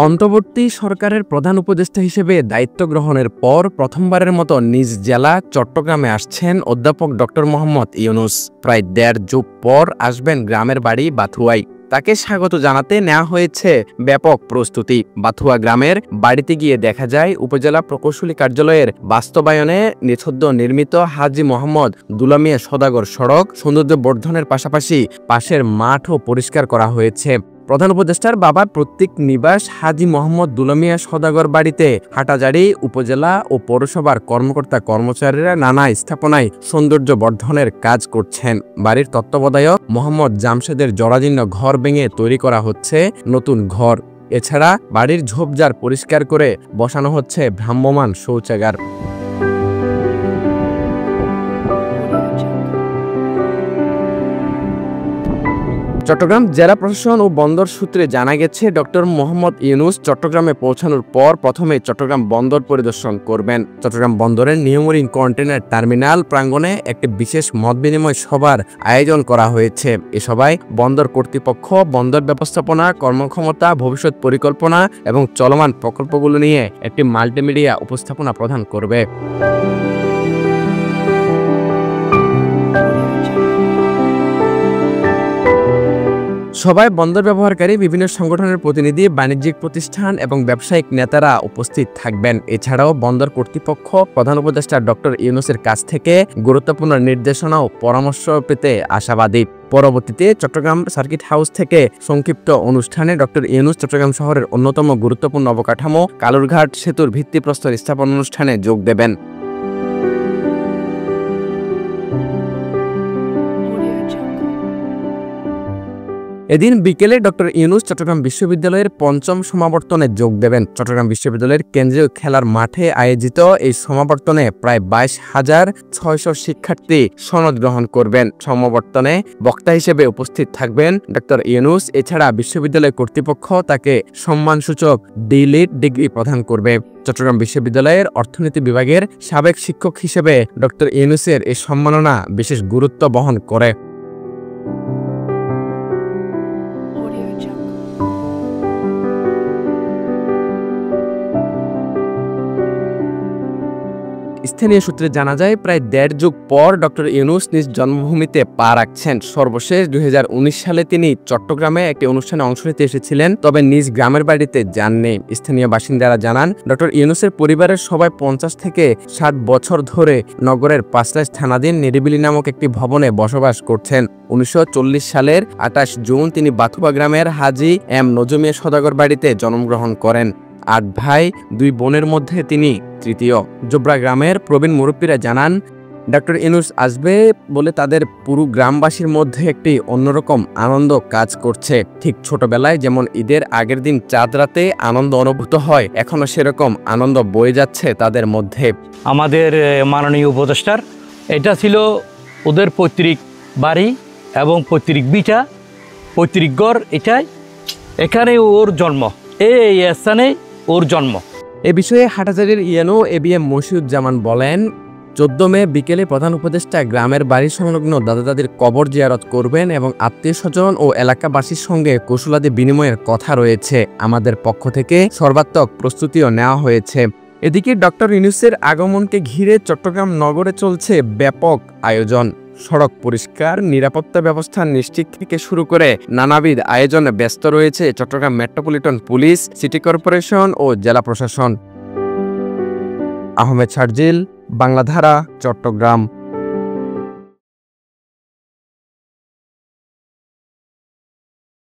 অন্তর্বর্তী সরকারের প্রধান উপদেষ্টা হিসেবে দায়িত্ব গ্রহণের পর প্রথমবারের মতো নিজ জেলা চট্টগ্রামে আসছেন অধ্যাপক ডক্টর মোহাম্মদ ইউনূস। প্রায় ১.৫ যুগ পর আসবেন গ্রামের বাড়ি বাথুয়ায়। তাকে স্বাগত জানাতে নেওয়া হয়েছে ব্যাপক প্রস্তুতি। বাথুয়া গ্রামের বাড়িতে গিয়ে দেখা যায় উপজেলা প্রকৌশলী কার্যালয়ের বাস্তবায়নে নিঃসদ্য নির্মিত হাজী মোহাম্মদ দুলামিয়া সওদাগর সড়ক সৌন্দর্য বর্ধনের পাশাপাশি পাশের মাঠও পরিষ্কার করা হয়েছে। প্রধান উপদেষ্টার বাবার প্রত্যেক নিবাস হাজী মোহাম্মদ দুলামিয়া সওদাগর বাড়িতে হাটাজারি উপজেলা ও পৌরসভার কর্মকর্তা কর্মচারীরা নানা স্থাপনায় সৌন্দর্য বর্ধনের কাজ করছেন। বাড়ির তত্ত্বাবধায়ক মোহাম্মদ জামশেদের জরাজীর্ণ ঘর ভেঙে তৈরি করা হচ্ছে নতুন ঘর। এছাড়া বাড়ির ঝোপঝাড় পরিষ্কার করে বসানো হচ্ছে ভ্রাম্যমাণ শৌচাগার। চট্টগ্রাম জেলা প্রশাসন ও বন্দর সূত্রে জানা গেছে, ডক্টর মোহাম্মদ ইউনূস চট্টগ্রামে পৌঁছানোর পর প্রথমে চট্টগ্রাম বন্দর পরিদর্শন করবেন। চট্টগ্রাম বন্দরের নিউমেরিন কন্টেইনার টার্মিনাল প্রাঙ্গণে একটি বিশেষ মতবিনিময় সভার আয়োজন করা হয়েছে। এ সভায় বন্দর কর্তৃপক্ষ বন্দর ব্যবস্থাপনা, কর্মক্ষমতা, ভবিষ্যৎ পরিকল্পনা এবং চলমান প্রকল্পগুলো নিয়ে একটি মাল্টিমিডিয়া উপস্থাপনা প্রদান করবে। সভায় বন্দর ব্যবহারকারী বিভিন্ন সংগঠনের প্রতিনিধি, বাণিজ্যিক প্রতিষ্ঠান এবং ব্যবসায়িক নেতারা উপস্থিত থাকবেন। এছাড়াও বন্দর কর্তৃপক্ষ প্রধান উপদেষ্টা ডক্টর ইউনূসের কাছ থেকে গুরুত্বপূর্ণ নির্দেশনা ও পরামর্শ পেতে আশাবাদী। পরবর্তীতে চট্টগ্রাম সার্কিট হাউস থেকে সংক্ষিপ্ত অনুষ্ঠানে ডক্টর ইউনূস চট্টগ্রাম শহরের অন্যতম গুরুত্বপূর্ণ অবকাঠামো কালুরঘাট সেতুর ভিত্তিপ্রস্তর স্থাপন অনুষ্ঠানে যোগ দেবেন। এদিন বিকেলে ডক্টর ইউনূস চট্টগ্রাম বিশ্ববিদ্যালয়ের ৫ম সমাবর্তনে যোগ দেবেন। চট্টগ্রাম বিশ্ববিদ্যালয়ের কেন্দ্রীয় খেলার মাঠে আয়োজিত এই সমাবর্তনে প্রায় ২২,৬০০ শিক্ষার্থী সনদ গ্রহণ করবেন। সমাবর্তনে বক্তা হিসেবে উপস্থিত থাকবেন ডক্টর ইউনূস। এছাড়া বিশ্ববিদ্যালয় কর্তৃপক্ষ তাকে সম্মানসূচক ডি.লিট ডিগ্রি প্রদান করবে। চট্টগ্রাম বিশ্ববিদ্যালয়ের অর্থনীতি বিভাগের সাবেক শিক্ষক হিসেবে ডক্টর ইউনূসের এই সম্মাননা বিশেষ গুরুত্ব বহন করে। স্থানীয় সূত্রে জানা যায়, প্রায় ১.৫ যুগ পর ডক্টর ইউনূস নিজ জন্মভূমিতে পা রাখছেন। সর্বশেষ ২০১৯ সালে তিনি চট্টগ্রামে একটি অনুষ্ঠানে অংশ নিতে এসেছিলেন, তবে নিজ গ্রামের বাড়িতে যাননি। স্থানীয় বাসিন্দারা জানান, ডক্টর ইউনূসের পরিবারের সবাই ৫০ থেকে ৬০ বছর ধরে নগরের পাঁচলাইশ থানাধীন নিরিবিলি নামক একটি ভবনে বসবাস করছেন। ১৯৪০ সালের ২৮ জুন তিনি বাথুয়া গ্রামের হাজী এম নজমিয়া সওদাগর বাড়িতে জন্মগ্রহণ করেন। ৮ ভাই ২ বোনের মধ্যে তিনি তৃতীয়। জোবরা গ্রামের প্রবীণ মুরব্বীরা জানান, ডক্টর ইউনূস আসবে বলে তাদের পুরো গ্রামবাসীর মধ্যে একটি অন্যরকম আনন্দ কাজ করছে। ঠিক ছোটবেলায় যেমন ঈদের আগের দিন চাঁদ রাতে আনন্দ অনুভূত হয়, এখনো সেরকম আনন্দ বয়ে যাচ্ছে তাদের মধ্যে। আমাদের মাননীয় উপদেষ্টার এটা ছিল ওদের পৈতৃক বাড়ি এবং পৈতৃক বিটা, পৈতৃক ঘর। এখানে ওর জন্ম, এই স্থানে ওর জন্ম। এ বিষয়ে হাটাজারির ইএনও এবিএম মশিউজ্জামান বলেন, ১৪ মে বিকেলে প্রধান উপদেষ্টা গ্রামের বাড়ি সংলগ্ন দাদা দাদির কবর জিয়ারত করবেন এবং আত্মীয় স্বজন ও এলাকাবাসীর সঙ্গে কৌশলাদি বিনিময়ের কথা রয়েছে। আমাদের পক্ষ থেকে সর্বাত্মক প্রস্তুতিও নেওয়া হয়েছে। এদিকে ডক্টর ইউনূসের আগমনকে ঘিরে চট্টগ্রাম নগরে চলছে ব্যাপক আয়োজন। সড়ক পরিষ্কার, নিরাপত্তা ব্যবস্থা নিশ্চিত থেকে শুরু করে নানাবিধ আয়োজনে ব্যস্ত রয়েছে Chattogram metropolitan police, city corporation ও জেলা প্রশাসন। আহমেদ শারজিল, বাংলাধারা, চট্টগ্রাম।